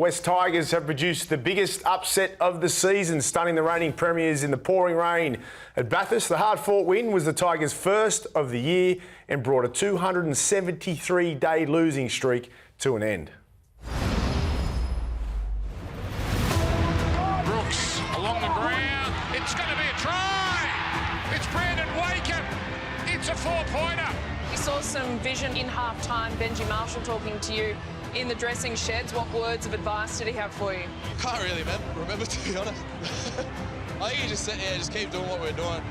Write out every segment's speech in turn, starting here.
West Tigers have produced the biggest upset of the season, stunning the reigning premiers in the pouring rain at Bathurst. The hard-fought win was the Tigers' first of the year and brought a 273-day losing streak to an end. Brooks along the ground. It's going to be a try. It's Brandon Wakeham. It's a four-pointer. You saw some vision in half-time. Benji Marshall talking to you in the dressing sheds. What words of advice did he have for you? Can't really remember, to be honest. I think he just said, just keep doing what we're doing.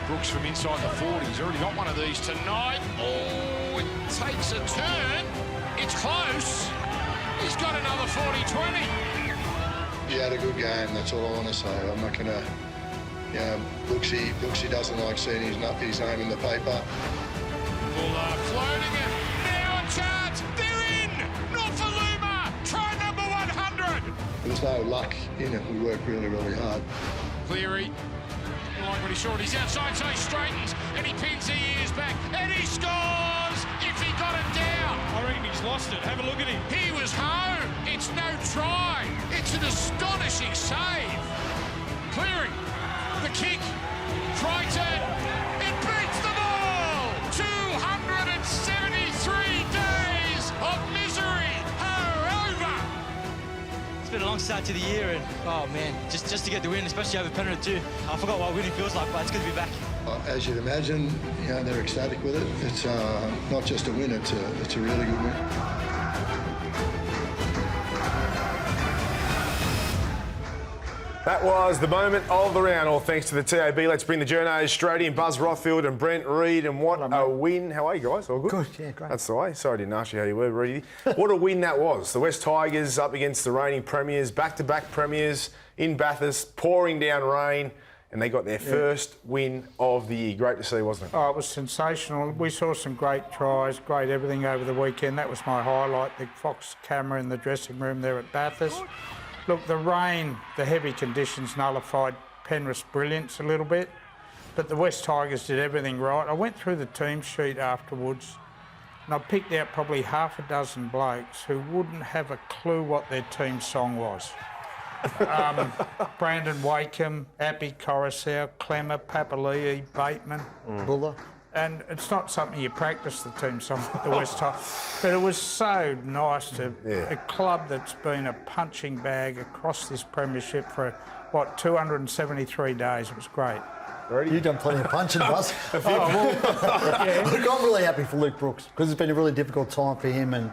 Brooks from inside the 40. He's already got one of these tonight. Oh, it takes a turn. It's close. He's got another 40-20. He had a good game, that's all I want to say. I'm not going to, Brooksy doesn't like seeing his name in the paper. Buller floating it. Now a chance. They're in. Norfoluma. Try number 100. There's no luck in it. We work really, really hard. Cleary. Like what he saw, he's outside, so he straightens and he pins the ears back and he scores if he got it down. I reckon he's lost it. Have a look at him. He was home. It's no try. It's an astonishing save. Cleary, the kick, Crichton, it beats them all. 273 days of misery are over. It's been a long start to the year, and oh man, just to get the win, especially over Penrith too. I forgot what winning feels like, but it's good to be back. As you'd imagine, they're ecstatic with it. It's not just a win, it's a really good win. That was the moment of the round, all thanks to the TAB. Let's bring the journos straight in. Buzz Rothfield and Brent Reid, and what a win. How are you guys? All good? Good, yeah, great. That's the way. Sorry I didn't ask you how you were, Reedy. What a win that was. The West Tigers up against the reigning premiers, back-to-back premiers in Bathurst, pouring down rain, and they got their first win of the year. Great to see, wasn't it? Oh, it was sensational. We saw some great tries, great everything over the weekend. That was my highlight, the Fox camera in the dressing room there at Bathurst. Look, the rain, the heavy conditions nullified Penrith's brilliance a little bit, but the West Tigers did everything right. I went through the team sheet afterwards and I picked out probably half a dozen blokes who wouldn't have a clue what their team song was. Brandon Wakeham, Appy Coruscant, Clemmer, Papali'i, Bateman, Buller. And it's not something you practice, the team song at the West Tigers. But it was so nice to a club that's been a punching bag across this premiership for, 273 days. It was great. You've done plenty of punching, Buzz. Look, I'm really happy for Luke Brooks because it's been a really difficult time for him, and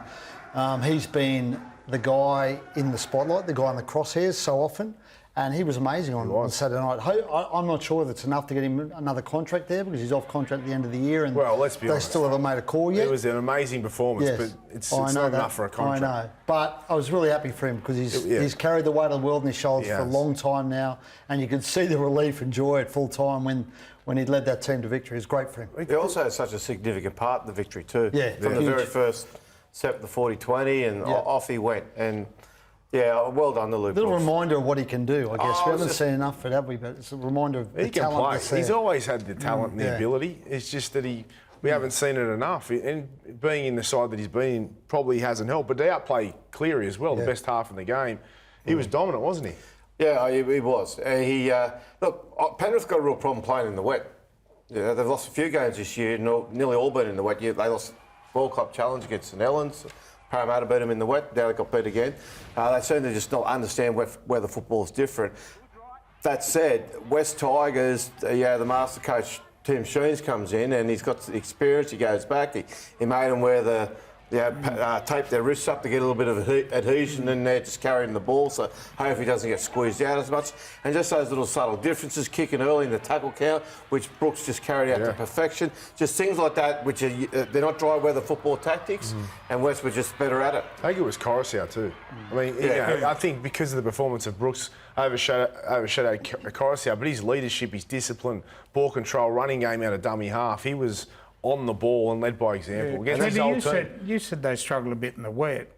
he's been the guy in the spotlight, the guy in the crosshairs so often. And he was amazing on Saturday night. I'm not sure if it's enough to get him another contract there because he's off contract at the end of the year, and let's be honest, they still haven't made a call yet. It was an amazing performance, but it's not enough for a contract. I know, but I was really happy for him because he's carried the weight of the world on his shoulders for a long time now, and you could see the relief and joy at full time when he led that team to victory. It was great for him. He also had such a significant part in the victory too. Yeah, from the very first step, the 40-20, and off he went. And yeah, well done to Luke. A little reminder of what he can do, I guess. We haven't seen enough of it, have we? But it's a reminder of the talent that's there. He's always had the talent and the ability. It's just that we haven't seen it enough. And being in the side that he's been in probably hasn't helped. But to outplay Cleary as well, the best half in the game, he was dominant, wasn't he? Yeah, he was. Look, Penrith got a real problem playing in the wet. Yeah, they've lost a few games this year, nearly all been in the wet. They lost World Cup Challenge against St Helens. Parramatta beat them in the wet. Now they got beat again. They seem to just not understand where the football is different. That said, West Tigers, the master coach Tim Sheens comes in and he's got the experience. He goes back. He made them wear tape their wrists up to get a little bit of adhesion in there, just carrying the ball, so hopefully he doesn't get squeezed out as much. And just those little subtle differences, kicking early in the tackle count, which Brooks just carried out to perfection. Just things like that, which they're not dry weather football tactics, and West were just better at it. I think it was Coruscant too. I mean, I think because of the performance of Brooks overshadowed Coruscant, but his leadership, his discipline, ball control, running game out of dummy half, he was on the ball and led by example. You said they struggled a bit in the wet.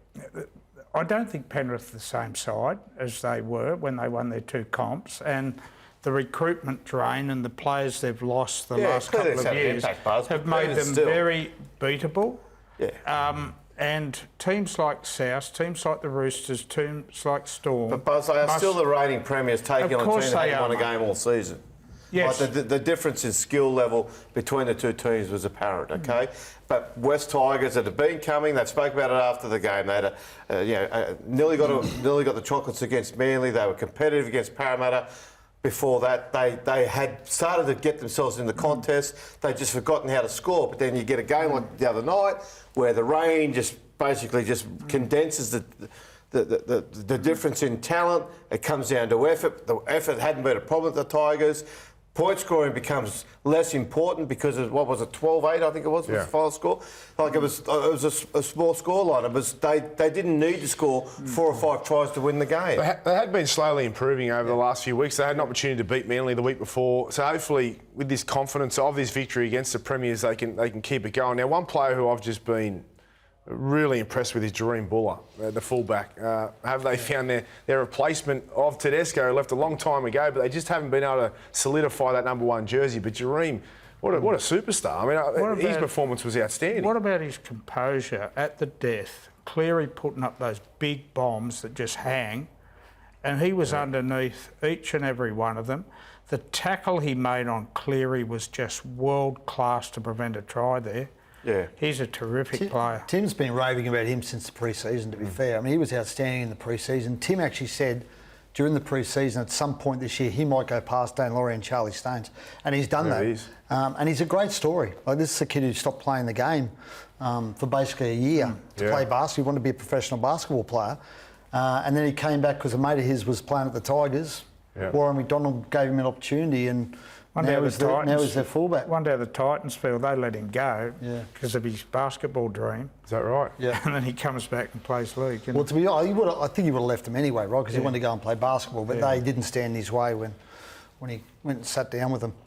I don't think Penrith are the same side as they were when they won their two comps, and the recruitment drain and the players they've lost the last couple of years have made them very beatable. And teams like South, teams like the Roosters, teams like Storm. But Buzz, they are still the reigning premiers taking on a team that hadn't won a game all season. Yes. Like the difference in skill level between the two teams was apparent, okay? But West Tigers that have been coming, they spoke about it after the game. They had nearly got the chocolates against Manly. They were competitive against Parramatta. Before that, they had started to get themselves in the contest. They'd just forgotten how to score. But then you get a game like the other night where the rain just basically just condenses the difference in talent. It comes down to effort. The effort hadn't been a problem with the Tigers. Point scoring becomes less important because of, what was it, 12-8, I think it was the final score. Like it was a small scoreline. It was they didn't need to score 4 or 5 tries to win the game. They had been slowly improving over the last few weeks. They had an opportunity to beat Manly the week before. So hopefully, with this confidence of this victory against the Premiers, they can keep it going. Now, one player who I've just been really impressed with is Jareem Buller, the fullback. Have they found their replacement of Tedesco, who left a long time ago, but they just haven't been able to solidify that number 1 jersey. But Jareem, what a superstar. I mean, his performance was outstanding. What about his composure at the death? Cleary putting up those big bombs that just hang, and he was underneath each and every one of them. The tackle he made on Cleary was just world class to prevent a try there. Yeah. He's a terrific player. Tim's been raving about him since the pre-season, to be fair. I mean, he was outstanding in the pre-season. Tim actually said during the pre-season at some point this year he might go past Dane Laurie and Charlie Staines, and he's done that. And he's a great story. Like, this is a kid who stopped playing the game for basically a year to play basketball. He wanted to be a professional basketball player. And then he came back because a mate of his was playing at the Tigers. Warren McDonald gave him an opportunity, and now he's their fullback. One day at the Titans field, they let him go because of his basketball dream. Is that right? Yeah. And then he comes back and plays league. Well, to be honest, I think he would have left him anyway, right? Because he wanted to go and play basketball, but they didn't stand in his way when he went and sat down with them.